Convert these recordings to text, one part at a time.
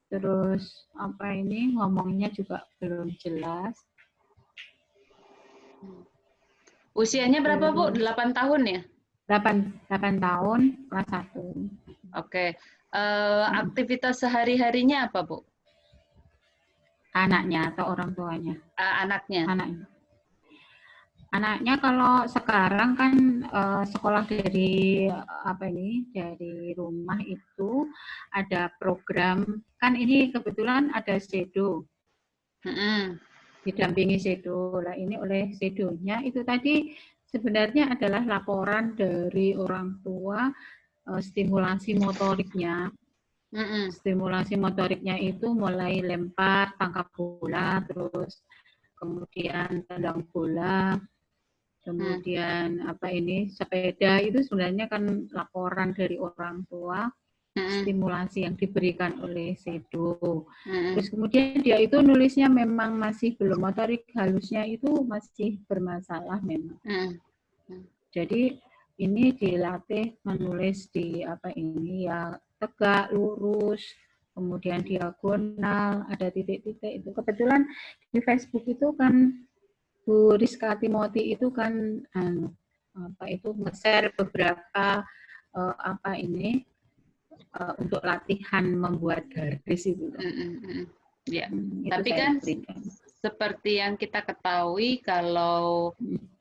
terus apa ini ngomongnya juga belum jelas. Usianya berapa Bu? Terus 8 tahun ya? 8 tahun, kelas 1. Oke. Aktivitas sehari-harinya apa Bu? Anaknya atau orang tuanya? Anaknya. Anaknya. Anaknya kalau sekarang kan sekolah dari apa ini dari rumah itu ada program, kan ini kebetulan ada Sedo, didampingi Sedo. Lah ini oleh Sedonya itu tadi sebenarnya adalah laporan dari orang tua, stimulasi motoriknya. Stimulasi motoriknya itu mulai lempar, tangkap bola, terus kemudian tendang bola, kemudian apa ini sepeda, itu sebenarnya kan laporan dari orang tua, stimulasi yang diberikan oleh Sedo. Terus kemudian dia itu nulisnya memang masih belum, motorik halusnya itu masih bermasalah memang. Jadi ini dilatih menulis di apa ini ya, tegak, lurus, kemudian diagonal, ada titik-titik itu. Kebetulan di Facebook itu kan Bu Rizka Timoti itu kan apa itu nge-share beberapa apa ini untuk latihan membuat garis itu. Ya. Tapi kan seperti yang kita ketahui kalau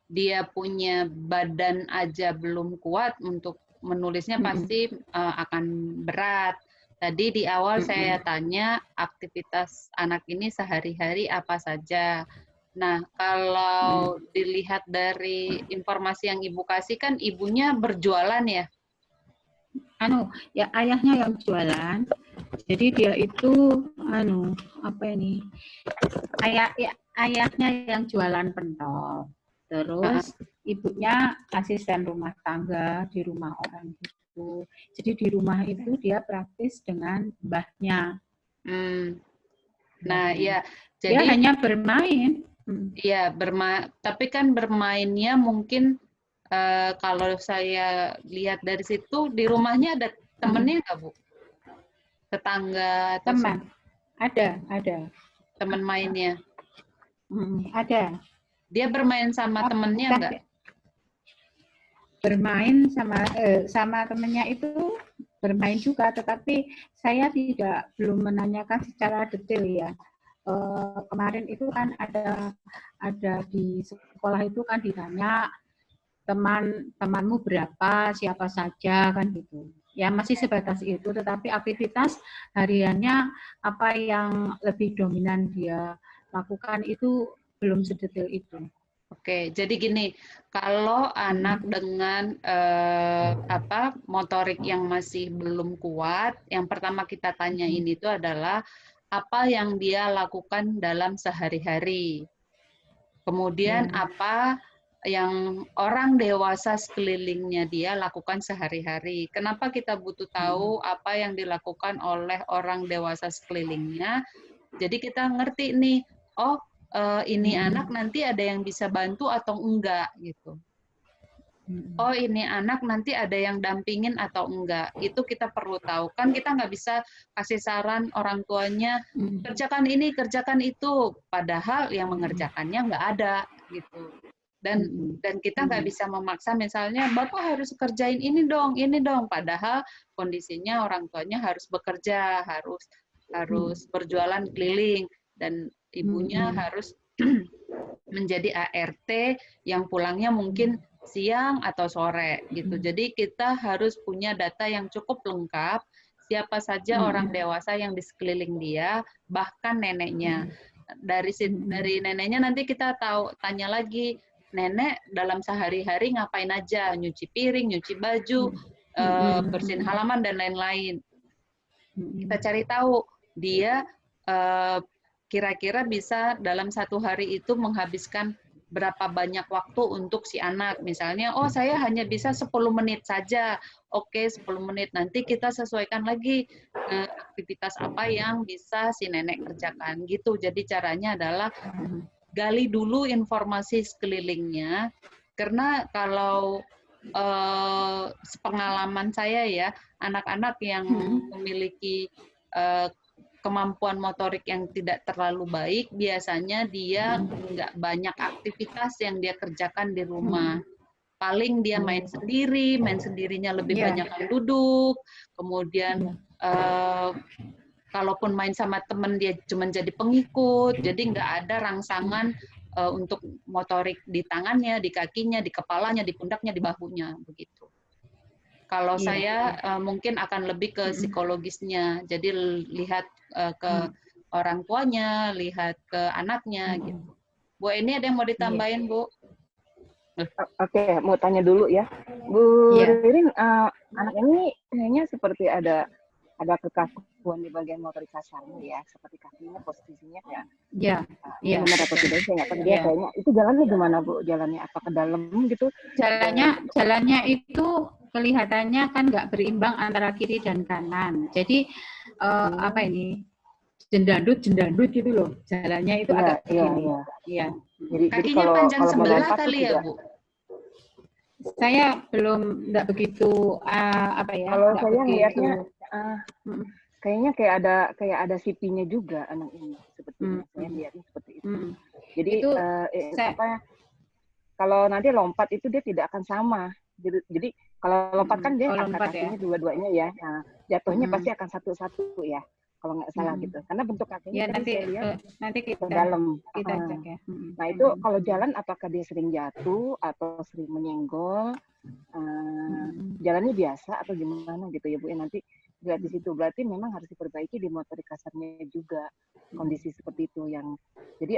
dia punya badan aja belum kuat untuk menulisnya pasti akan berat. Tadi di awal saya tanya aktivitas anak ini sehari-hari apa saja. Nah, kalau dilihat dari informasi yang Ibu kasih kan ibunya berjualan ya? Ya ayahnya yang jualan. Jadi dia itu apa ini? Ayahnya yang jualan pentol. Terus ibunya asisten rumah tangga di rumah orang itu. Jadi di rumah itu dia praktis dengan mbahnya. Nah, ya, jadi dia hanya bermain. Iya, tapi kan bermainnya mungkin kalau saya lihat dari situ di rumahnya ada temennya nggak Bu? Tetangga atau teman? Ada. Teman mainnya? Ada. Dia bermain sama temennya nggak? Bermain sama temennya itu bermain juga, tetapi saya belum menanyakan secara detail ya. Kemarin itu kan ada di sekolah itu kan ditanya temanmu berapa, siapa saja kan gitu. Ya masih sebatas itu, tetapi aktivitas hariannya apa yang lebih dominan dia lakukan itu belum sedetail itu. Oke, jadi gini, kalau anak dengan motorik yang masih belum kuat, yang pertama kita tanyain itu adalah apa yang dia lakukan dalam sehari-hari. Kemudian apa yang orang dewasa sekelilingnya dia lakukan sehari-hari. Kenapa kita butuh tahu apa yang dilakukan oleh orang dewasa sekelilingnya? Jadi kita ngerti nih, oh ini anak nanti ada yang bisa bantu atau enggak gitu. Oh ini anak nanti ada yang dampingin atau enggak. Itu kita perlu tahu. Kan kita nggak bisa kasih saran orang tuanya, kerjakan ini, kerjakan itu. Padahal yang mengerjakannya nggak ada gitu. Dan kita nggak bisa memaksa misalnya, Bapak harus kerjain ini dong. Padahal kondisinya orang tuanya harus bekerja, harus berjualan keliling. Dan ibunya harus menjadi ART yang pulangnya mungkin siang atau sore gitu. Jadi kita harus punya data yang cukup lengkap, siapa saja orang dewasa yang di sekeliling dia, bahkan neneknya. Dari neneknya nanti kita tanya lagi, nenek dalam sehari-hari ngapain aja, nyuci piring, nyuci baju, bersihin halaman dan lain-lain. Kita cari tahu dia kira-kira bisa dalam satu hari itu menghabiskan berapa banyak waktu untuk si anak. Misalnya, oh saya hanya bisa 10 menit saja. Oke, 10 menit. Nanti kita sesuaikan lagi aktivitas apa yang bisa si nenek kerjakan. Gitu. Jadi caranya adalah gali dulu informasi sekelilingnya. Karena kalau sepengalaman saya ya, anak-anak yang memiliki kemampuan motorik yang tidak terlalu baik, biasanya dia nggak banyak aktivitas yang dia kerjakan di rumah. Paling dia main sendiri, main sendirinya lebih banyak yang duduk, kemudian kalaupun main sama temen dia cuma jadi pengikut, jadi nggak ada rangsangan untuk motorik di tangannya, di kakinya, di kepalanya, di pundaknya, di bahunya, begitu. Kalau saya mungkin akan lebih ke psikologisnya, jadi lihat ke orang tuanya, lihat ke anaknya, gitu. Bu, ini ada yang mau ditambahin, Bu? Oke, mau tanya dulu ya, Bu Ririn, anak ini kayaknya seperti ada kekakuan di bagian motorik kasarnya ya, seperti kakinya posisinya ya. Ini benar atau tidak saya nggak tahu. Dia kayaknya itu jalannya gimana Bu? Jalannya apa ke dalam gitu? Jalannya itu kelihatannya kan nggak berimbang antara kiri dan kanan. Jadi apa ini? Jendandut gitu loh. Jalannya itu agak begini. Iya. Jadi kakinya panjang sebelah kali ya, Bu? Saya belum nggak begitu apa ya? Kalau saya lihatnya kayaknya kayak ada sipinya juga anak ini sepertinya. Saya lihatnya seperti itu. Jadi itu, kalau nanti lompat itu dia tidak akan sama. Jadi kalau lompat kan dia angkat kakinya dua-duanya ya. Nah, jatuhnya pasti akan satu-satu ya. Kalau nggak salah gitu, karena bentuk kakinya tadi saya lihat nanti ke dalam. Kita cek ya. Nah itu kalau jalan apakah dia sering jatuh atau sering menyenggol, jalannya biasa atau gimana gitu ya Bu? Nanti lihat di situ, berarti memang harus diperbaiki di motorik kasarnya juga kondisi seperti itu yang. Jadi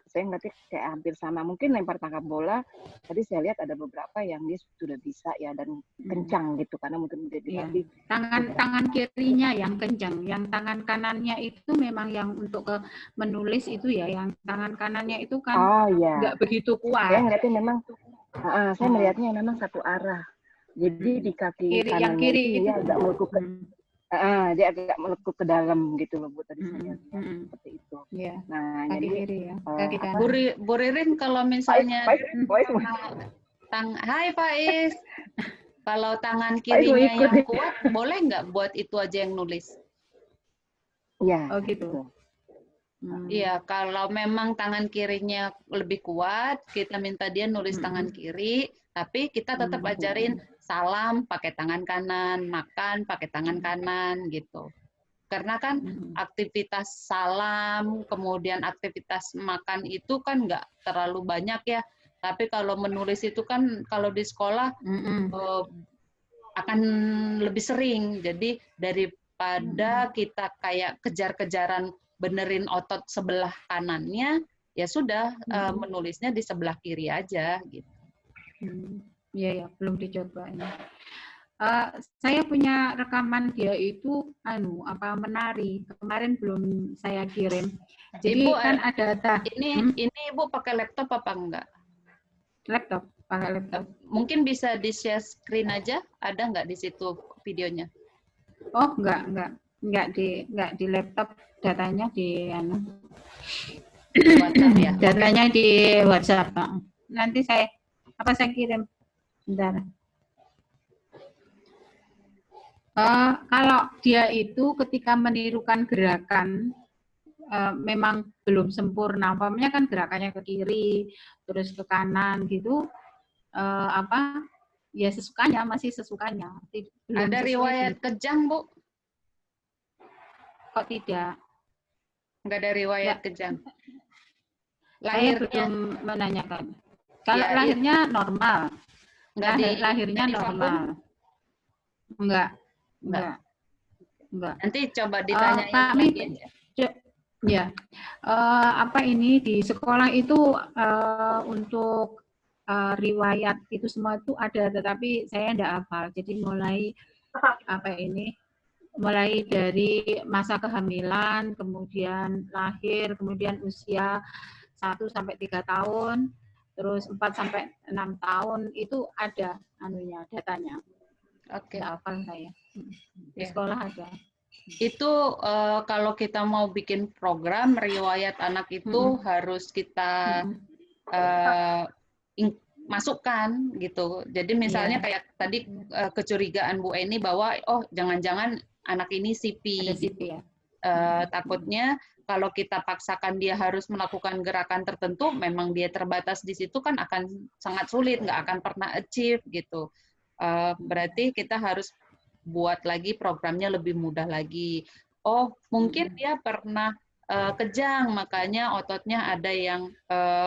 saya ngeliatnya kayak hampir sama. Mungkin lempar tangkap bola, tadi saya lihat ada beberapa yang dia sudah bisa ya dan kencang gitu, karena mungkin tadi tangan kirinya yang kencang, yang tangan kanannya itu memang yang untuk menulis itu ya, yang tangan kanannya itu kan nggak begitu kuat. Saya ngeliatnya memang, saya melihatnya memang satu arah. Jadi di kaki kanannya kiri itu dia agak melekuk ke, dia agak melekuk ke dalam gitu loh Bu, tadi saya lihat seperti itu. Nah kaki jadi kiri ya. Bu Ririn kalau misalnya Hai Faiz, kalau tangan kirinya yang kuat, boleh nggak buat itu aja yang nulis? Iya. Oh gitu. Iya, kalau memang tangan kirinya lebih kuat, kita minta dia nulis tangan kiri, tapi kita tetap ajarin salam pakai tangan kanan, makan pakai tangan kanan gitu. Karena kan aktivitas salam, kemudian aktivitas makan itu kan nggak terlalu banyak ya. Tapi kalau menulis itu kan kalau di sekolah akan lebih sering. Jadi daripada kita kayak kejar-kejaran benerin otot sebelah kanannya, ya sudah menulisnya di sebelah kiri aja gitu. Iya, belum dicoba ini. Saya punya rekaman dia itu menari. Kemarin belum saya kirim. Jadi Ibu, kan ada ini Ibu pakai laptop apa enggak? Laptop, pakai laptop. Mungkin bisa di-share screen aja, ada nggak di situ videonya? Oh, enggak di laptop, datanya di WhatsApp ya. Datanya di WhatsApp, Pak. Nanti saya kirim. Bentar. Kalau dia itu ketika menirukan gerakan memang belum sempurna. Umpamanya kan gerakannya ke kiri, terus ke kanan gitu. Ya sesukanya, masih sesukanya. Ada riwayat kejang, Bu? Kok tidak? Nggak ada riwayat kejang. Saya belum menanyakan. Kalau lahirnya normal. Lahirnya normal. Enggak. Nanti coba ditanyain lagi. Ya, ini di sekolah itu untuk riwayat itu semua itu ada, tetapi saya enggak hafal. Jadi mulai dari masa kehamilan, kemudian lahir, kemudian usia 1 sampai 3 tahun, terus 4 sampai 6 tahun itu ada datanya. Oke. Hafal saya. Di sekolah ada. Itu kalau kita mau bikin program riwayat anak itu harus kita masukkan gitu. Jadi misalnya kayak tadi kecurigaan Bu Eni bahwa jangan-jangan anak ini CP. Ada CP ya. Takutnya kalau kita paksakan dia harus melakukan gerakan tertentu, memang dia terbatas di situ kan akan sangat sulit, nggak akan pernah achieve gitu. Berarti kita harus buat lagi programnya lebih mudah lagi. Oh, mungkin dia pernah kejang, makanya ototnya ada yang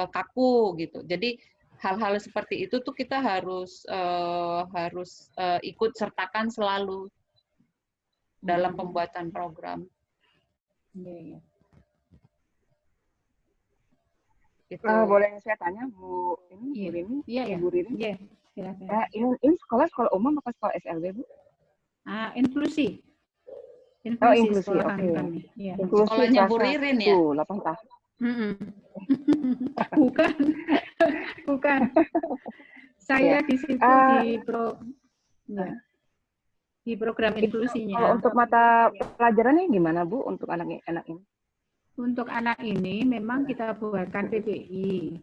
kaku gitu. Jadi hal-hal seperti itu tuh kita harus ikut sertakan selalu dalam pembuatan program. Gitu. Boleh saya tanya Bu ini, Bu Rini? Bu Rini? Iya, silakan. Ini sekolah umum apa sekolah SLB, Bu? Inklusi. Inklusi, sekolah oke. kami. Ya. Sekolahnya Bu Ririn ya? 8 tahun. Bukan. Saya di situ di program inklusinya. Kalau untuk mata pelajarannya gimana, Bu, untuk anak ini? Untuk anak ini memang kita buatkan PPI.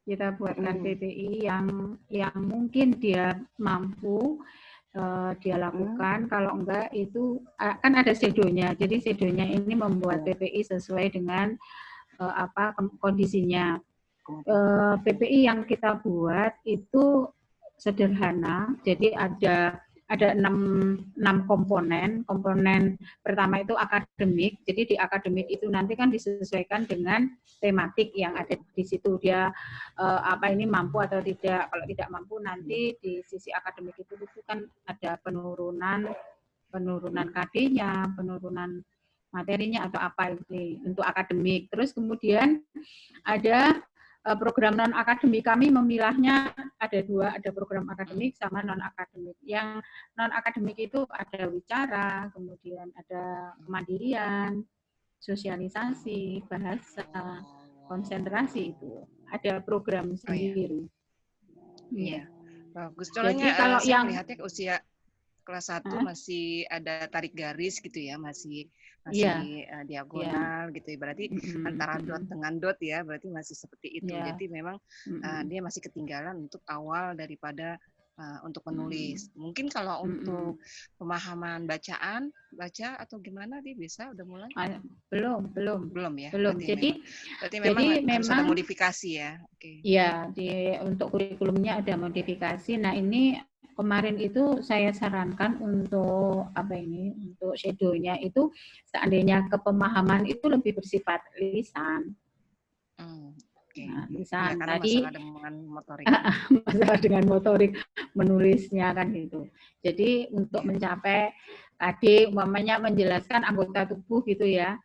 Kita buatkan PPI yang mungkin dia mampu dia lakukan. Kalau enggak itu kan ada sedonya. Jadi sedonya ini membuat PPI sesuai dengan kondisinya. PPI yang kita buat itu sederhana. Jadi ada 6 komponen. Komponen pertama itu akademik. Jadi di akademik itu nanti kan disesuaikan dengan tematik yang ada di situ. Dia ini mampu atau tidak. Kalau tidak mampu nanti di sisi akademik itu kan ada penurunan KD-nya, penurunan materinya atau apa itu untuk akademik. Terus kemudian ada program non-akademik, kami memilahnya ada 2, ada program akademik sama non-akademik. Yang non-akademik itu ada wicara, kemudian ada kemandirian, sosialisasi, bahasa, konsentrasi itu. Ada program sendiri. Iya. Bagus. Soalnya kalau saya melihatnya usia kelas 1 masih ada tarik garis gitu ya, masih diagonal gitu ya. Berarti antara dot dengan dot ya, berarti masih seperti itu. Jadi memang dia masih ketinggalan untuk awal daripada untuk menulis. Mungkin kalau untuk pemahaman baca atau gimana dia bisa udah mulai? Belum ya. Belum. Berarti memang harus ada modifikasi ya. Oke. Iya, untuk kurikulumnya ada modifikasi. Nah, ini kemarin itu saya sarankan untuk untuk shadow-nya itu seandainya kepemahaman itu lebih bersifat lisan. Nah, lisan ya, tadi masalah dengan motorik. Masalah dengan motorik menulisnya kan gitu. Jadi untuk mencapai tadi umpamanya menjelaskan anggota tubuh gitu ya.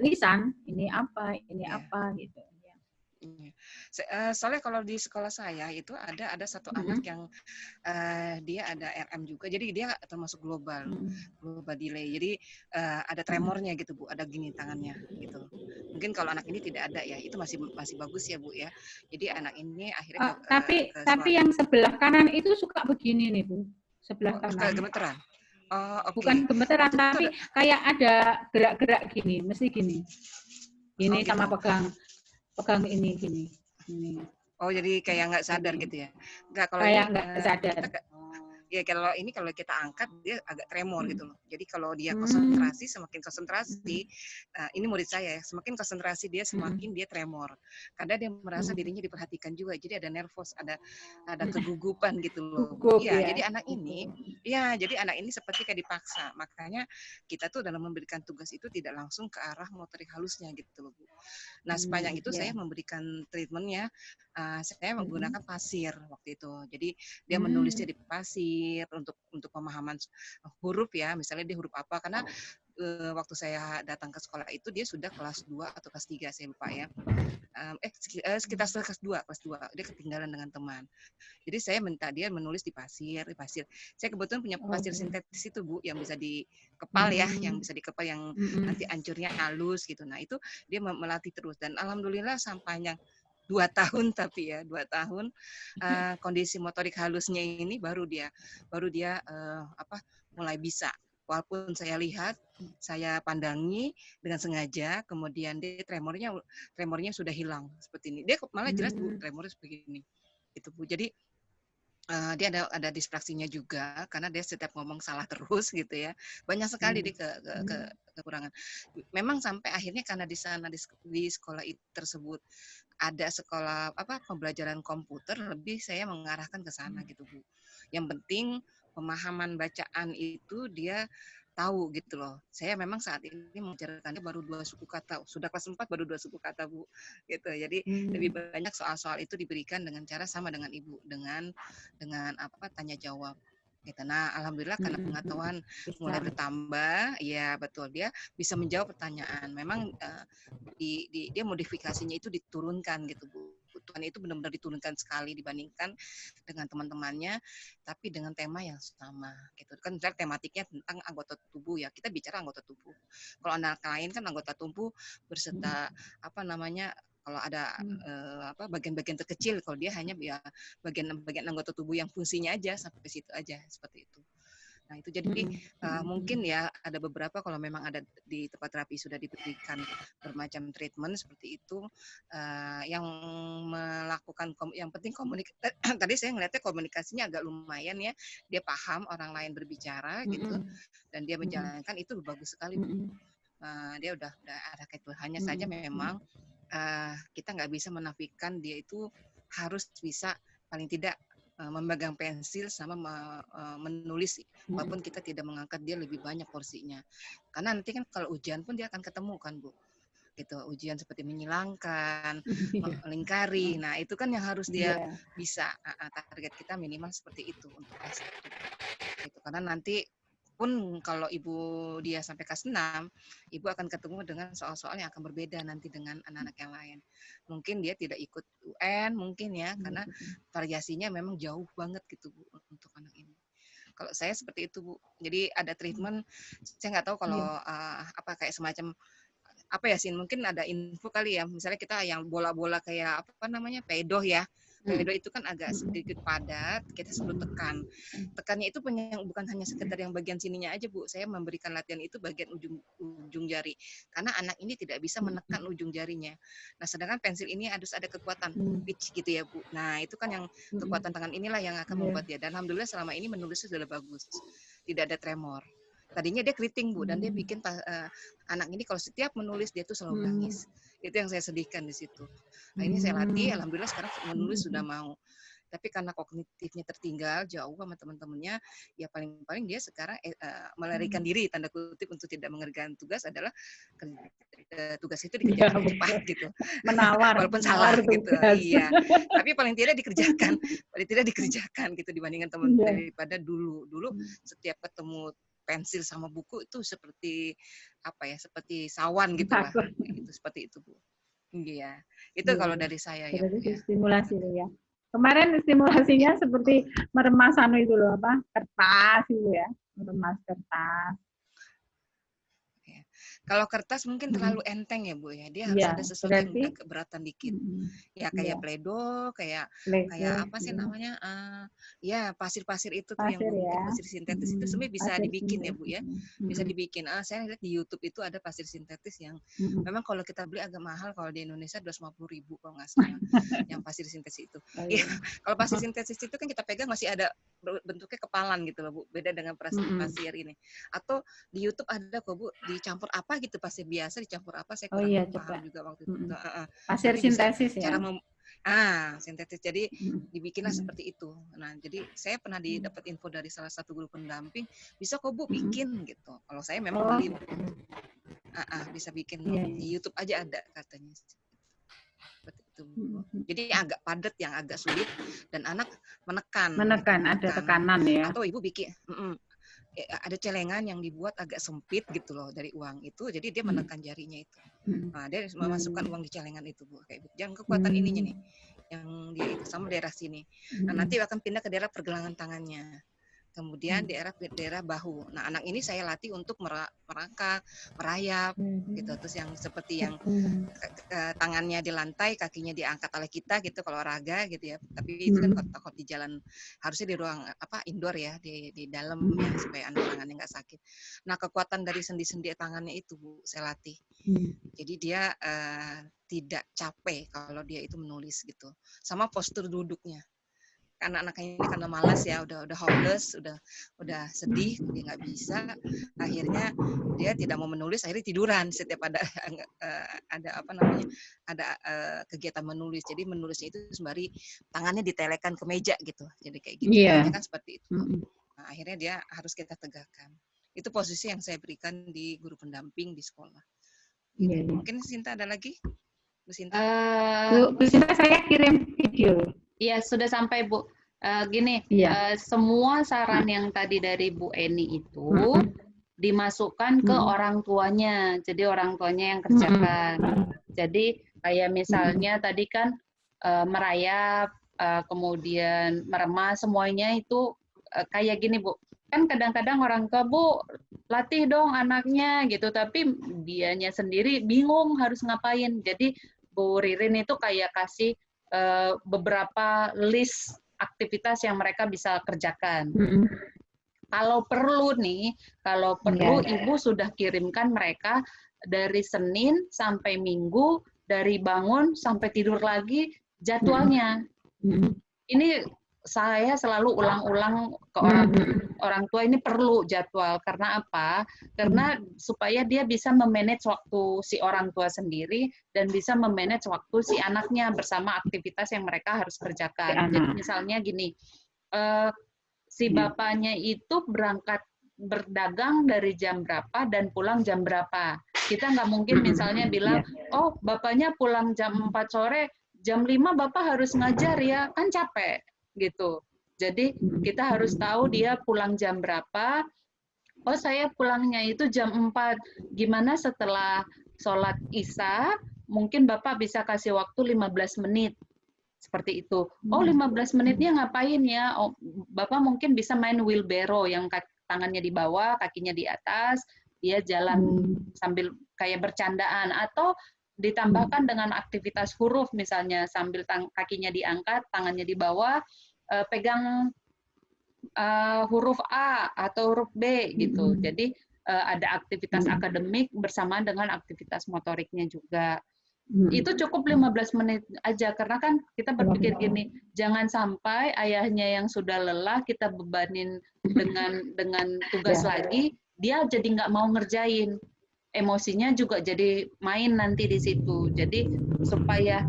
Lisan, ini apa gitu. Soalnya kalau di sekolah saya itu ada satu anak yang dia ada RM juga, jadi dia termasuk global delay, jadi ada tremornya gitu Bu, ada gini tangannya gitu. Mungkin kalau anak ini tidak ada ya, itu masih bagus ya Bu ya. Jadi anak ini akhirnya tapi yang sebelah kanan itu suka begini nih Bu, sebelah kanan. Suka gemeteran. Okay. Bukan gemeteran, tapi kayak ada gerak-gerak gini, mesti gini. Gini sama pegang ini gini. Oh, jadi kayak nggak sadar gitu ya? Nggak, kalau kayak nggak sadar. Kalau kita angkat dia agak tremor gitu loh. Jadi kalau dia konsentrasi, semakin konsentrasi, ini murid saya ya, semakin konsentrasi dia semakin dia tremor. Karena dia merasa dirinya diperhatikan juga. Jadi ada nervous, ada kegugupan gitu loh. Iya, jadi anak ini seperti kayak dipaksa. Makanya kita tuh dalam memberikan tugas itu tidak langsung ke arah motorik halusnya gitu loh Bu. Nah, sepanjang itu saya memberikan treatmentnya, saya menggunakan pasir waktu itu. Jadi dia menulisnya di pasir untuk pemahaman huruf ya, misalnya dia huruf apa, karena waktu saya datang ke sekolah itu dia sudah kelas 2 atau kelas 3 saya lupa ya. Sekitar kelas 2 dia ketinggalan dengan teman. Jadi saya minta dia menulis di pasir. Saya kebetulan punya pasir sintetis itu Bu, yang bisa dikepal ya, yang bisa dikepal yang nanti ancurnya halus gitu. Nah, itu dia melatih terus dan alhamdulillah sampainya 2 tahun kondisi motorik halusnya ini baru dia mulai bisa. Walaupun saya lihat, saya pandangi dengan sengaja, kemudian dia tremornya sudah hilang seperti ini. Dia malah jelas Bu, tremornya seperti ini. Itu Bu. Jadi dia ada dispraksinya juga karena dia setiap ngomong salah terus gitu ya. Banyak sekali dia kekurangan. Memang sampai akhirnya karena di sana di sekolah tersebut ada sekolah pembelajaran komputer, lebih saya mengarahkan ke sana gitu Bu. Yang penting pemahaman bacaan itu dia tahu gitu loh. Saya memang saat ini mengajarkannya baru 2 suku kata. Sudah kelas 4 baru 2 suku kata, Bu. Gitu. Jadi lebih banyak soal-soal itu diberikan dengan cara sama dengan Ibu, dengan tanya jawab. Gitu. Nah, alhamdulillah karena pengetahuan mulai bertambah, ya betul dia bisa menjawab pertanyaan. Memang dia modifikasinya itu diturunkan gitu Bu. Kebutuhan itu benar-benar diturunkan sekali dibandingkan dengan teman-temannya, tapi dengan tema yang sama gitu. Kan tematiknya tentang anggota tubuh ya. Kita bicara anggota tubuh. Kalau anak lain kan anggota tubuh berserta kalau ada bagian-bagian terkecil, kalau dia hanya ya bagian anggota tubuh yang fungsinya aja sampai situ aja seperti itu. Nah itu jadi mungkin ya ada beberapa kalau memang ada di tempat terapi sudah diberikan bermacam treatment seperti itu yang melakukan yang penting tadi saya ngeliatnya komunikasinya agak lumayan ya, dia paham orang lain berbicara gitu dan dia menjalankan itu bagus sekali Bu. Dia udah ada gitu. Hanya saja memang kita nggak bisa menafikan dia itu harus bisa paling tidak memegang pensil sama menulis walaupun kita tidak mengangkat dia lebih banyak porsinya. Karena nanti kan kalau ujian pun dia akan ketemu kan Bu. Gitu, ujian seperti menyilangkan, melingkari. Nah, itu kan yang harus dia bisa target kita minimal seperti itu untuk kelas 1. Gitu. Karena nanti pun kalau ibu dia sampai kelas 6, ibu akan ketemu dengan soal-soal yang akan berbeda nanti dengan anak-anak yang lain. Mungkin dia tidak ikut UN, mungkin ya, karena variasinya memang jauh banget gitu Bu untuk anak ini. Kalau saya seperti itu Bu. Jadi ada treatment, saya nggak tahu kalau kayak semacam mungkin ada info kali ya. Misalnya kita yang bola-bola kayak pedoh ya. Pedoh itu kan agak sedikit padat, kita suruh tekan. Tekannya itu bukan hanya sekedar yang bagian sininya aja Bu. Saya memberikan latihan itu bagian ujung jari. Karena anak ini tidak bisa menekan ujung jarinya. Nah, sedangkan pensil ini harus ada kekuatan pitch gitu ya Bu. Nah, itu kan yang kekuatan tangan inilah yang akan membuat dia. Dan alhamdulillah selama ini menulisnya sudah bagus. Tidak ada tremor. Tadinya dia keriting Bu, dan dia bikin anak ini kalau setiap menulis dia tuh selalu nangis. Itu yang saya sedihkan di situ. Nah ini saya latih, alhamdulillah sekarang menulis sudah mau. Tapi karena kognitifnya tertinggal jauh sama teman-temannya, ya paling-paling dia sekarang melarikan diri tanda kutip untuk tidak mengerjakan tugas adalah tugas itu dikerjakan cepat gitu. Menawar. Walaupun salah gitu. Iya. Tapi paling tidak dikerjakan gitu dibandingkan teman daripada dulu. Dulu setiap ketemu pensil sama buku itu seperti seperti sawan gitu lah. Itu seperti itu Bu. Iya. Itu kalau dari saya ya Bu ya. Stimulasi ya. Kemarin stimulasinya seperti meremas itu loh kertas itu ya, meremas kertas. Kalau kertas mungkin terlalu enteng ya Bu ya. Dia harus ada sesuatu yang agak keberatan dikit. Ya kayak pledo, kayak apa sih namanya? Ya pasir-pasir itu tuh yang pasir sintetis itu sebenarnya bisa dibikin ya Bu ya. Bisa dibikin. Saya lihat di YouTube itu ada pasir sintetis yang memang kalau kita beli agak mahal, kalau di Indonesia 250.000 kalau nggak salah. Yang pasir sintetis itu. Ya, kalau pasir sintetis itu kan kita pegang masih ada bentuknya kepalan gitu loh Bu. Beda dengan pasir ini. Atau di YouTube ada kok Bu dicampur apa gitu pasir biasa dicampur apa saya kurang paham juga waktu itu. Pasir sintesis ya. Sintetis. Jadi dibikinlah seperti itu. Nah, jadi saya pernah dapat info dari salah satu guru pendamping, bisa kok Bu bikin gitu. Kalau saya memang beli bisa bikin di YouTube aja ada katanya. Seperti itu Bu. Jadi agak padat, yang agak sulit dan anak menekan ada tekanan ya. Atau ibu bikin ada celengan yang dibuat agak sempit gitu loh dari uang itu, jadi dia menekan jarinya itu. Nah, dia memasukkan uang di celengan itu Bu, kayak gitu. Jangan kekuatan ininya nih, yang dia itu sama daerah sini. Nah, nanti akan pindah ke daerah pergelangan tangannya. Kemudian daerah bahu. Nah, anak ini saya latih untuk merangkak, merayap, gitu. Terus yang seperti yang tangannya di lantai, kakinya diangkat oleh kita, gitu kalau olahraga, gitu ya. Tapi itu kan kalau di jalan harusnya di ruang indoor ya, di dalam ya, supaya anak tangannya nggak sakit. Nah, kekuatan dari sendi-sendi tangannya itu Bu, saya latih. Jadi dia tidak capek kalau dia itu menulis gitu. Sama postur duduknya. anak-anaknya ini karena malas ya, udah hopeless, udah sedih, dia nggak bisa, akhirnya dia tidak mau menulis, akhirnya tiduran setiap ada apa namanya, ada kegiatan menulis. Jadi menulisnya itu sembari tangannya ditelekan ke meja gitu, jadi kayak gitu. Iya. Kan seperti itu. Nah, akhirnya dia harus kita tegakkan. Itu posisi yang saya berikan di guru pendamping di sekolah. Iya. Mungkin Sinta ada lagi? Bu Sinta? Bu Sinta, saya kirim video. Iya, sudah sampai Bu. Gini, semua saran yang tadi dari Bu Eni itu dimasukkan ke orang tuanya. Jadi orang tuanya yang kerjakan. Jadi kayak misalnya tadi kan merayap, kemudian meremas, semuanya itu kayak gini Bu. Kan kadang-kadang orang tua, Bu, latih dong anaknya gitu, tapi dianya sendiri bingung harus ngapain. Jadi Bu Ririn itu kayak kasih beberapa list aktivitas yang mereka bisa kerjakan. Kalau perlu Ibu sudah kirimkan mereka dari Senin sampai Minggu, dari bangun sampai tidur lagi jadwalnya. Ini saya selalu ulang-ulang ke orang tua, ini perlu jadwal. Karena apa? Karena supaya dia bisa memanage waktu si orang tua sendiri dan bisa memanage waktu si anaknya bersama aktivitas yang mereka harus kerjakan. Jadi misalnya gini, si bapaknya itu berangkat berdagang dari jam berapa dan pulang jam berapa. Kita nggak mungkin misalnya bilang, oh bapaknya pulang jam 4 sore, jam 5 bapak harus ngajar ya, kan capek gitu. Jadi kita harus tahu dia pulang jam berapa. Oh saya pulangnya itu jam 4. Gimana setelah sholat Isya, mungkin bapak bisa kasih waktu 15 menit. Seperti itu. Oh 15 menitnya ngapain ya? Oh, bapak mungkin bisa main wheelbarrow yang tangannya di bawah, kakinya di atas, dia jalan sambil kayak bercandaan, atau ditambahkan dengan aktivitas huruf misalnya sambil kakinya diangkat, tangannya di bawah, pegang huruf A atau huruf B gitu. Jadi ada aktivitas akademik bersamaan dengan aktivitas motoriknya juga. Itu cukup 15 menit aja, karena kan kita berpikir gini, jangan sampai ayahnya yang sudah lelah kita bebanin dengan tugas lagi, dia jadi nggak mau ngerjain. Emosinya juga jadi main nanti di situ. Jadi supaya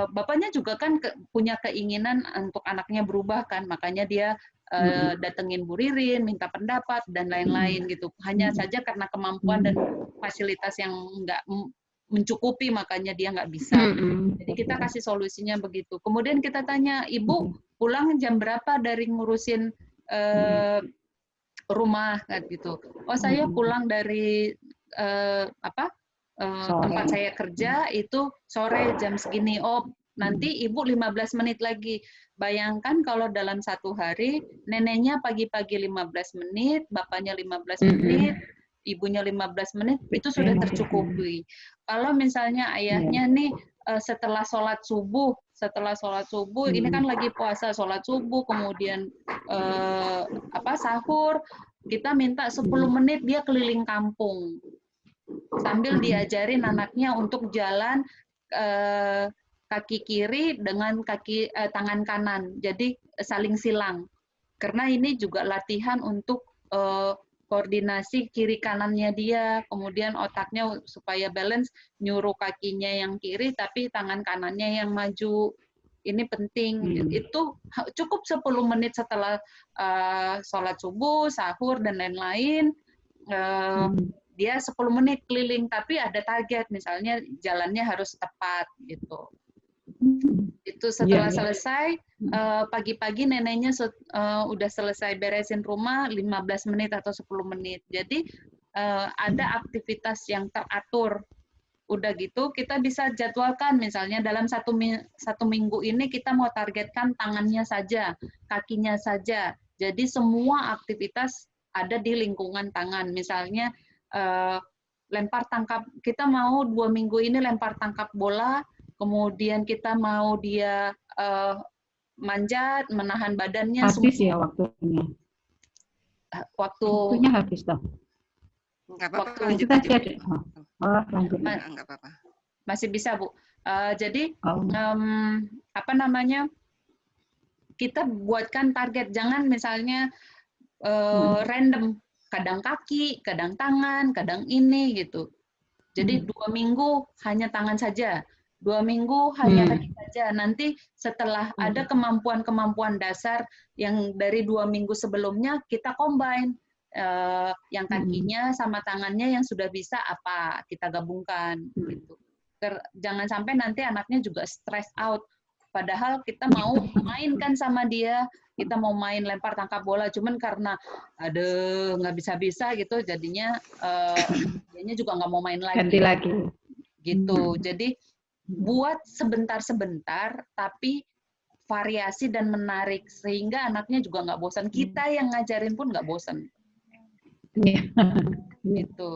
bapaknya juga kan punya keinginan untuk anaknya berubah kan, makanya dia datengin Bu Ririn, minta pendapat dan lain-lain gitu. Hanya saja karena kemampuan dan fasilitas yang nggak mencukupi, makanya dia nggak bisa. Jadi kita kasih solusinya begitu. Kemudian kita tanya, Ibu pulang jam berapa dari ngurusin rumah gitu? Oh saya pulang dari tempat saya kerja itu sore jam segini. Oh nanti Ibu 15 menit lagi. Bayangkan kalau dalam satu hari neneknya pagi-pagi 15 menit, bapaknya 15 menit, ibunya 15 menit, itu sudah tercukupi. Kalau misalnya ayahnya nih setelah sholat subuh, ini kan lagi puasa, sholat subuh, kemudian sahur, kita minta 10 menit dia keliling kampung sambil diajarin anaknya untuk jalan kaki kiri dengan tangan kanan, jadi saling silang. Karena ini juga latihan untuk koordinasi kiri kanannya dia, kemudian otaknya supaya balance, nyuruh kakinya yang kiri tapi tangan kanannya yang maju. Ini penting. Itu cukup 10 menit setelah sholat subuh, sahur dan lain-lain. Dia 10 menit keliling, tapi ada target, misalnya jalannya harus tepat gitu. Itu setelah selesai, pagi-pagi neneknya udah selesai beresin rumah 15 menit atau 10 menit. Jadi ada aktivitas yang teratur. Udah gitu kita bisa jadwalkan, misalnya dalam satu minggu ini kita mau targetkan tangannya saja, kakinya saja. Jadi semua aktivitas ada di lingkungan tangan. Misalnya lempar tangkap, kita mau 2 minggu ini lempar tangkap bola, kemudian kita mau dia manjat, menahan badannya. Habis ya waktunya. Waktunya habis toh. Lanjut aja. Lanjut. Enggak apa-apa. Masih bisa, Bu. Jadi kita buatkan target, jangan misalnya random, kadang kaki, kadang tangan, kadang ini gitu. Jadi 2 minggu hanya tangan saja, 2 minggu hanya kaki saja. Nanti setelah ada kemampuan-kemampuan dasar yang dari 2 minggu sebelumnya, kita combine yang kakinya sama tangannya yang sudah bisa apa kita gabungkan gitu. Jangan sampai nanti anaknya juga stress out. Padahal kita mau mainkan sama dia, kita mau main lempar tangkap bola, cuman karena aduh nggak bisa-bisa gitu, jadinya dianya juga nggak mau main lagi. Ganti lagi. Gitu. Jadi buat sebentar-sebentar, tapi variasi dan menarik sehingga anaknya juga nggak bosan. Kita yang ngajarin pun nggak bosan. Gitu.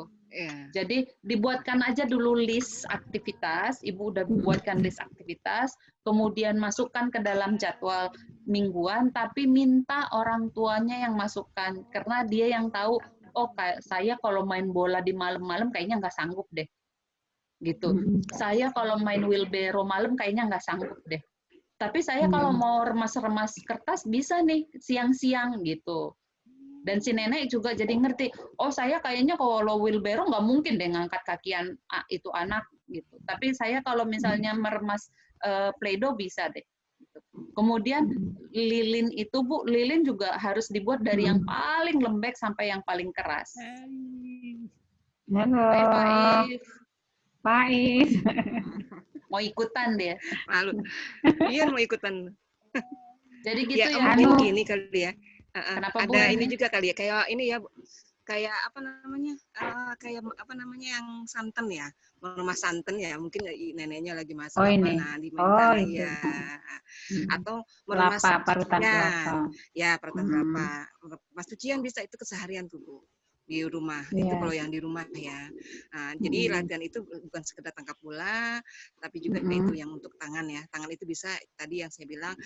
Jadi dibuatkan aja dulu list aktivitas, Ibu udah buatkan list aktivitas, kemudian masukkan ke dalam jadwal mingguan, tapi minta orang tuanya yang masukkan, karena dia yang tahu, oh saya kalau main bola di malam-malam kayaknya nggak sanggup deh. Gitu. Saya kalau main wheelbarrow malam kayaknya nggak sanggup deh. Tapi saya kalau mau remas-remas kertas bisa nih siang-siang gitu. Dan si nenek juga jadi ngerti, oh saya kayaknya kalau wheelbarrow nggak mungkin deh ngangkat kakian itu anak gitu. Tapi saya kalau misalnya meremas Play-Doh bisa deh. Gitu. Kemudian lilin itu Bu, lilin juga harus dibuat dari yang paling lembek sampai yang paling keras. Halo. Faiz. Mau ikutan dia. Malu. Iya mau ikutan. Jadi gitu ya. Mungkin gini kali ya. Kenapa ada Bu? ini juga kali ya, kayak ini ya, kayak apa namanya yang santan ya, rumah santan ya, mungkin neneknya lagi masak ini. diminta ya, atau meremas parutan kelapa. Ya, parutan kelapa. Mas cucian bisa itu keseharian tuh di rumah. Itu kalau yang di rumah ya. Jadi latihan itu bukan sekedar tangkap bola, tapi juga itu yang untuk tangan ya. Tangan itu bisa tadi yang saya bilang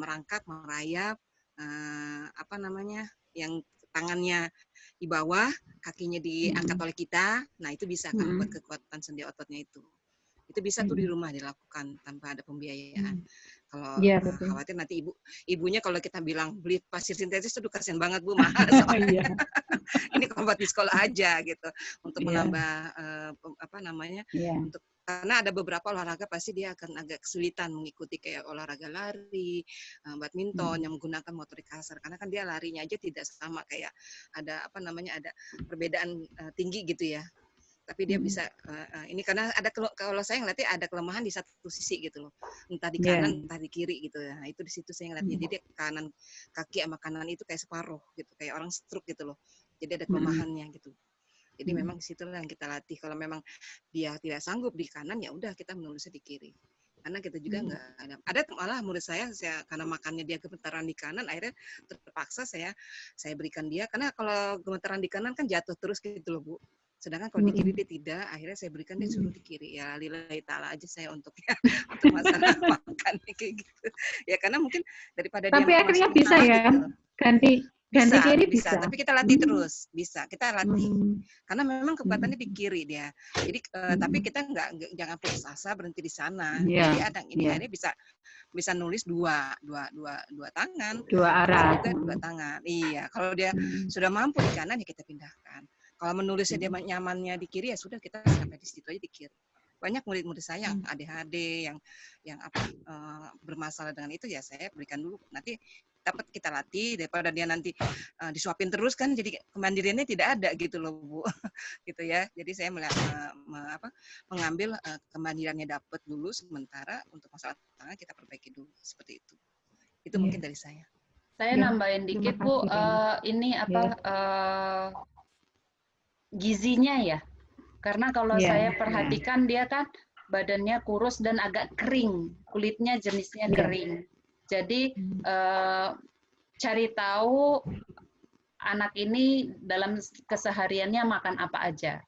merangkap, merayap, yang tangannya di bawah, kakinya diangkat oleh kita, nah itu bisa kan buat kekuatan sendi ototnya itu bisa tuh di rumah dilakukan tanpa ada pembiayaan. Kalau khawatir nanti ibunya kalau kita bilang beli pasir sintetis itu kasihan banget Bu, mahal soalnya. Ini obat di sekolah aja gitu untuk menambah untuk karena ada beberapa olahraga pasti dia akan agak kesulitan mengikuti kayak olahraga lari, badminton yang menggunakan motorik kasar karena kan dia larinya aja tidak sama kayak ada ada perbedaan tinggi gitu ya. Tapi dia bisa ini karena ada kalau saya ngeliatnya ada kelemahan di satu sisi gitu loh, entah di kanan entah di kiri gitu ya. Nah, itu di situ saya ngeliatnya. Jadi kanan kaki sama kanan itu kayak separuh gitu, kayak orang stroke gitu loh. Jadi ada kelemahannya gitu. Jadi memang disitulah yang kita latih. Kalau memang dia tidak sanggup di kanan, ya udah kita menulisnya di kiri. Karena kita juga nggak ada malah murid saya karena makannya dia gemetaran di kanan, akhirnya terpaksa saya berikan dia. Karena kalau gemetaran di kanan kan jatuh terus gitu loh Bu. Sedangkan kalau di kiri dia tidak, akhirnya saya berikan dia suruh di kiri. Ya lillahi ta'ala aja saya untuk masalah makan kayak gitu. Ya karena mungkin daripada tapi dia akhirnya bisa ya gitu. ganti kiri bisa. Tapi kita latih terus, bisa. Kita latih. Karena memang kekuatannya di kiri dia. Jadi tapi kita jangan putus asa berhenti di sana. Jadi ada ini akhirnya bisa nulis dua tangan. Dua arah. Juga dua tangan. Iya, kalau dia sudah mampu di kanan ya kita pindahkan. Kalau menulisnya dia nyamannya di kiri ya sudah kita sampai di situ aja di kiri. Banyak murid-murid saya yang ADHD, yang bermasalah dengan itu ya saya berikan dulu. Nanti dapat kita latih daripada dia nanti disuapin terus kan jadi kemandiriannya tidak ada gitu loh Bu. Gitu ya. Jadi saya mengambil kemandiriannya dapat dulu sementara untuk masalah tangan kita perbaiki dulu seperti itu. Itu mungkin dari saya. Saya nambahin dikit Bu, ini gizinya ya. Karena kalau saya perhatikan dia kan badannya kurus dan agak kering, kulitnya jenisnya kering. Jadi cari tahu anak ini dalam kesehariannya makan apa aja.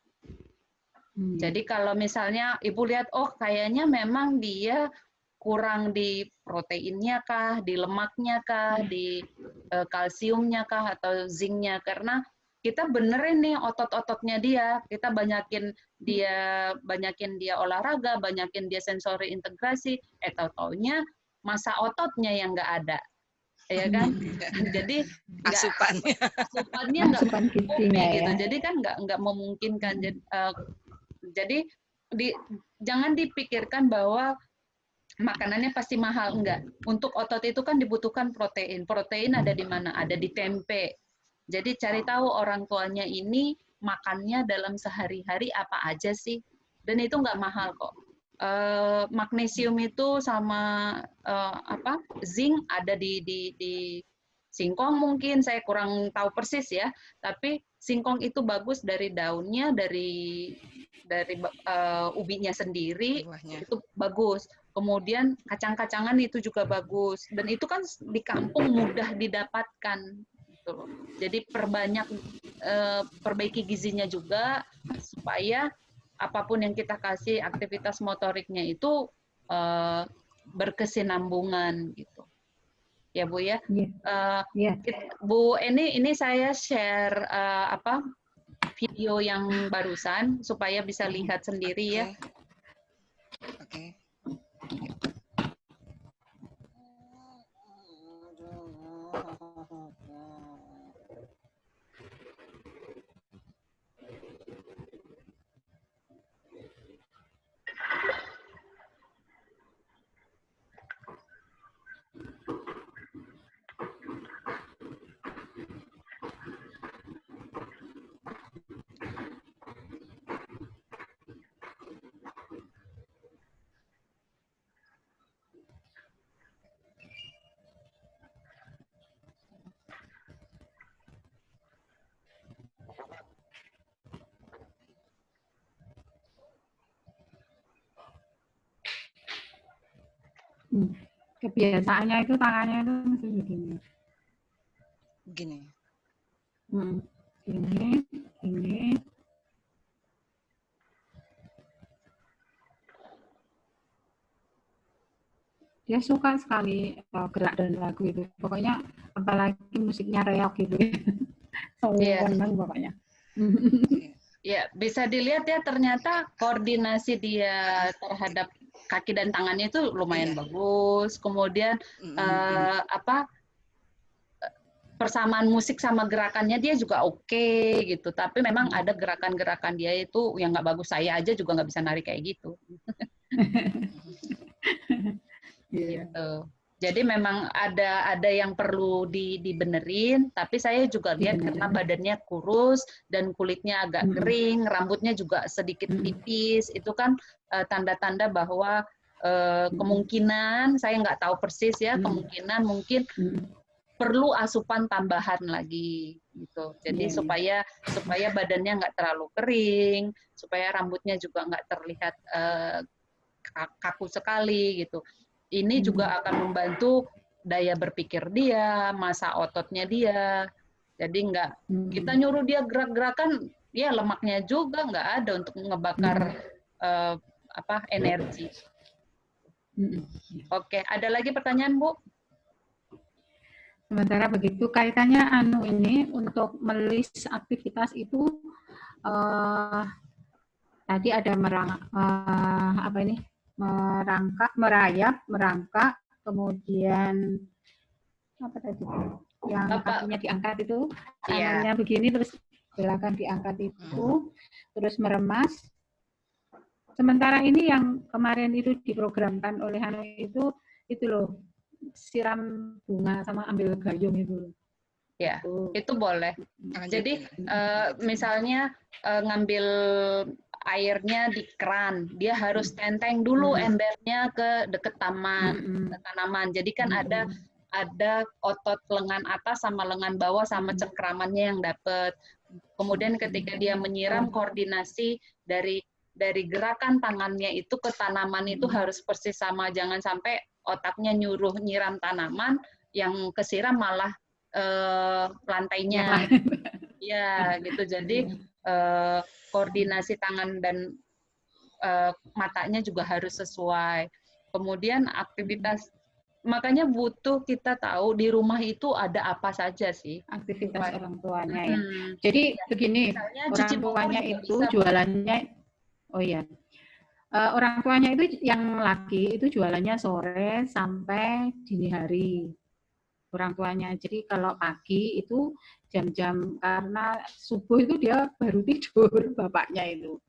Jadi kalau misalnya Ibu lihat, oh kayaknya memang dia kurang di proteinnya kah, di lemaknya kah, di kalsiumnya kah, atau zinknya, karena kita benerin nih otot-ototnya dia, kita banyakin dia olahraga, banyakin dia sensori integrasi, tahu-taunya masa ototnya yang nggak ada. ya kan? Jadi asupannya nggak Asupan gizinya gitu. ya. Jadi kan nggak memungkinkan. Jadi jangan dipikirkan bahwa makanannya pasti mahal, enggak. Untuk otot itu kan dibutuhkan protein. Protein ada di mana? Ada di tempe. Jadi cari tahu orang tuanya ini makannya dalam sehari-hari apa aja sih. Dan itu nggak mahal kok. Magnesium itu sama zinc ada di singkong mungkin, saya kurang tahu persis ya. Tapi singkong itu bagus dari daunnya, dari ubinya sendiri, buahnya. itu bagus. Kemudian kacang-kacangan itu juga bagus, dan itu kan di kampung mudah didapatkan gitu loh. Jadi perbaiki gizinya juga supaya apapun yang kita kasih aktivitas motoriknya itu berkesinambungan gitu. Ya Bu ya. Bu, ini saya share video yang barusan supaya bisa lihat sendiri ya. Oke. Kebiasaannya itu tangannya itu masih begini. Begini. Ini. Dia suka sekali gerak dan lagu itu. Pokoknya apalagi musiknya reok gitu. Senang pokoknya. Ya, bisa dilihat ya, ternyata koordinasi dia terhadap kaki dan tangannya itu lumayan bagus. Kemudian persamaan musik sama gerakannya dia juga oke gitu. Tapi memang ada gerakan-gerakan dia itu yang nggak bagus. Saya aja juga nggak bisa nari kayak gitu. Gitu. Jadi memang ada yang perlu dibenerin, tapi saya juga lihat karena badannya kurus dan kulitnya agak kering, rambutnya juga sedikit tipis, itu kan tanda-tanda bahwa kemungkinan, saya nggak tahu persis ya, kemungkinan mungkin perlu asupan tambahan lagi gitu. Jadi supaya badannya nggak terlalu kering, supaya rambutnya juga nggak terlihat kaku sekali gitu. Ini juga akan membantu daya berpikir dia, masa ototnya dia. Jadi kita nyuruh dia gerak-gerakan, ya lemaknya juga nggak ada untuk ngebakar energi. Oke, ada lagi pertanyaan Bu? Sementara begitu kaitannya ini untuk melis aktivitas itu tadi ada merangkak, kemudian apa tadi yang kakinya diangkat itu, tangannya begini terus belakang diangkat itu, terus meremas. Sementara ini yang kemarin itu diprogramkan oleh Hanu itu loh, siram bunga sama ambil gayung itu. Ya, itu boleh. Jadi misalnya ngambil airnya di keran, dia harus tenteng dulu embernya ke deket tanaman. Jadi kan ada otot lengan atas sama lengan bawah sama cengkramannya yang dapat. Kemudian ketika dia menyiram, koordinasi dari gerakan tangannya itu ke tanaman itu harus persis sama. Jangan sampai otaknya nyuruh nyiram tanaman, yang kesiram malah lantainya. Ya, gitu. Jadi koordinasi tangan dan matanya juga harus sesuai. Kemudian aktivitas, makanya butuh kita tahu di rumah itu ada apa saja sih aktivitas orang tuanya ya. Jadi begini, orang tuanya itu jualannya, orang tuanya itu yang laki itu jualannya sore sampai dini hari. orang tuanya. Jadi kalau pagi itu jam-jam, karena subuh itu dia baru tidur bapaknya itu.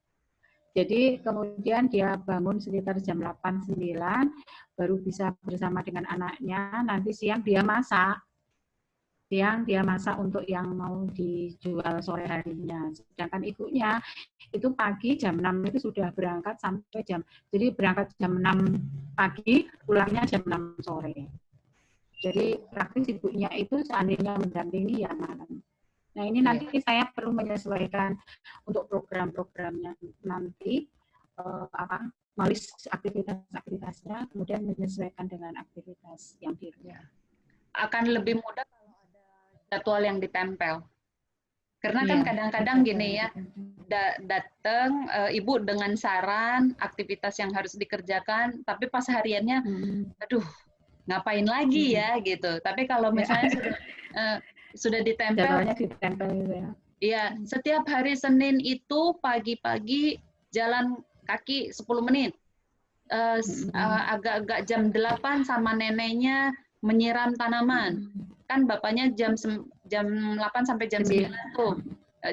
Jadi kemudian dia bangun sekitar jam 8-9, baru bisa bersama dengan anaknya. Nanti siang dia masak. Siang dia masak untuk yang mau dijual sore harinya. Sedangkan ibunya itu pagi jam 6 itu sudah berangkat sampai jadi berangkat jam 6 pagi, pulangnya jam 6 sore. Jadi praktis ibunya itu seandainya mendampingi ya malam. Nah ini nanti saya perlu menyesuaikan untuk program-programnya nanti, menulis aktivitas-aktivitasnya, kemudian menyesuaikan dengan aktivitas yang di rumah. Akan lebih mudah kalau ada jadwal yang ditempel. Karena kan kadang-kadang gini ya, datang ibu dengan saran aktivitas yang harus dikerjakan, tapi pas hariannya, aduh ngapain lagi ya gitu. Tapi kalau misalnya sudah ditempel, jadwalnya ditempel gitu ya. Iya, setiap hari Senin itu pagi-pagi jalan kaki 10 menit. Agak-agak jam 8 sama neneknya menyiram tanaman. Kan bapaknya jam 8 sampai jam 9 tuh.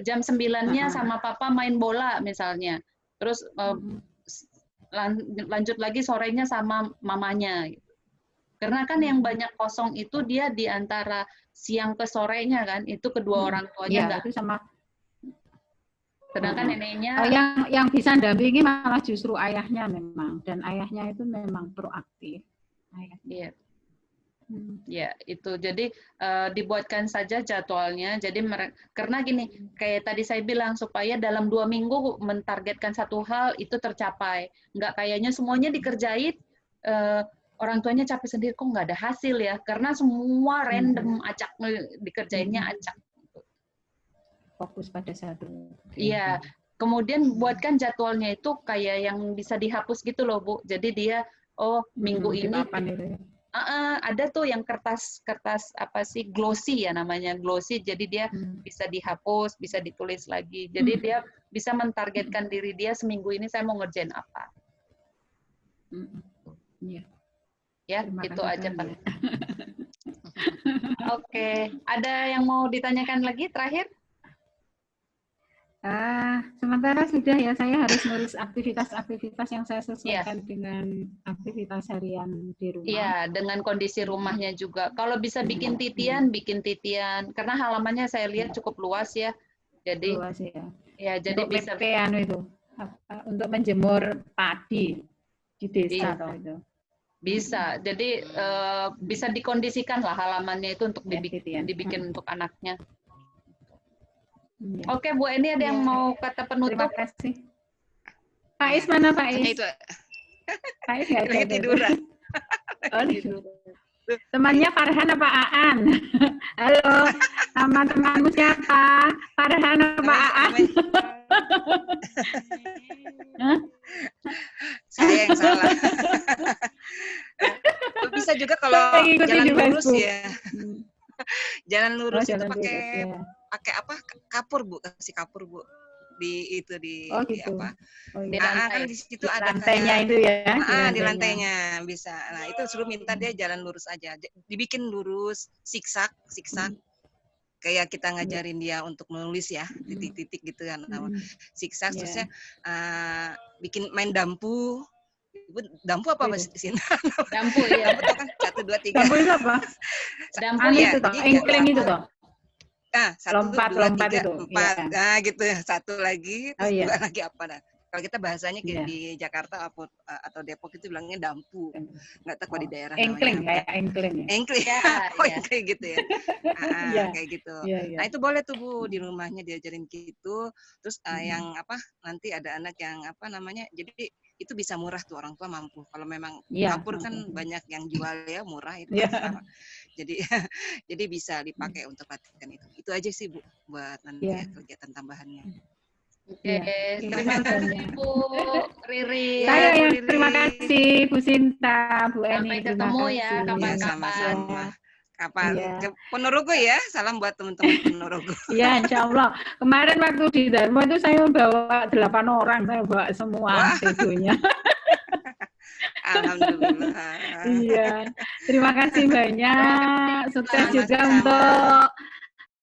Jam 9-nya sama papa main bola misalnya. Terus lanjut lagi sorenya sama mamanya. Karena kan yang banyak kosong itu dia di antara siang ke sorenya kan. Itu kedua orang tuanya enggak. Itu sama. Sedangkan neneknya yang bisa dampingi malah justru ayahnya memang, dan ayahnya itu memang proaktif. Iya. Ya, itu. Jadi dibuatkan saja jadwalnya. Jadi karena gini, kayak tadi saya bilang, supaya dalam 2 minggu mentargetkan satu hal itu tercapai. Nggak kayaknya semuanya dikerjain, orang tuanya capek sendiri, kok nggak ada hasil ya? Karena semua random, acak dikerjainnya acak. Fokus pada satu. Iya. Kemudian buatkan jadwalnya itu kayak yang bisa dihapus gitu loh, Bu. Jadi dia, minggu ini ada tuh yang kertas apa sih, glossy ya namanya, glossy. Jadi dia bisa dihapus, bisa ditulis lagi. Jadi dia bisa mentargetkan diri dia, seminggu ini saya mau ngerjain apa. Ya, itu aja Pak. Oke, ada yang mau ditanyakan lagi terakhir? Sementara sudah ya, saya harus ngurus aktivitas-aktivitas yang saya sesuaikan dengan aktivitas harian di rumah. Iya, dengan kondisi rumahnya juga. Kalau bisa bikin titian, karena halamannya saya lihat cukup luas ya. Jadi luas ya. Ya, jadi untuk bisa itu untuk menjemur padi di desa atau itu. Bisa. Jadi bisa dikondisikan lah halamannya itu untuk dibikin untuk anaknya. Ya. Oke, Bu Eni ada yang mau kata penutup? Terima kasih. Pak Is mana Pak Is? Itu. Pak Is nggak lagi tiduran. Temannya Farhan apa Aan? Halo, teman-temanmu siapa? Farhan apa Aan? Saya yang salah. Bisa juga kalau jalan lurus ya. Jalan lurus itu pakai apa? Kapur Bu, kasih kapur Bu. Di gitu. di apa? Di lantai. Kan di situ ada lantainya itu ya. Di lantainya bisa. Nah, itu suruh minta dia jalan lurus aja. Dibikin lurus, siksak. Kayak kita ngajarin dia untuk menulis ya, titik-titik gitu kan. Siksak terusnya bikin main dampu. Dampu apa Mas di sini? Dampu ya. Dampu kan 1 2 3. Dampu itu apa? Dampu itu toh, engkleng itu toh. Nah, 1 2 3 4. Ya. Nah, gitu ya. 1 lagi, terus 2 lagi apa dah. Kalau kita bahasanya di Jakarta atau Depok itu bilangnya dampu. Enggak tahu kalau di daerah engkleng, kayak engkleng ya. Engkleng. Ya. Kayak gitu ya. Kayak gitu. Nah, itu boleh tuh Bu di rumahnya diajarin gitu. Terus yang apa? Nanti ada anak yang apa namanya? Jadi itu bisa murah tuh, orang tua mampu. Kalau memang kapur kan banyak yang jual ya, murah itu. Jadi bisa dipakai untuk latihan itu. Itu aja sih Bu buat nanti kegiatan tambahannya. Oke, terima kasih Bu Riri. Saya yang terima kasih Bu Sinta, Bu Eni. Sampai ketemu ya kapan-kapan. Sama-sama. Kapan? Ponorogo ya, salam buat teman-teman Ponorogo. Iya, Insya Allah. Kemarin waktu di Dharma itu saya bawa 8 orang, saya bawa semua videonya. Alhamdulillah. Iya, terima kasih banyak. Sukses juga untuk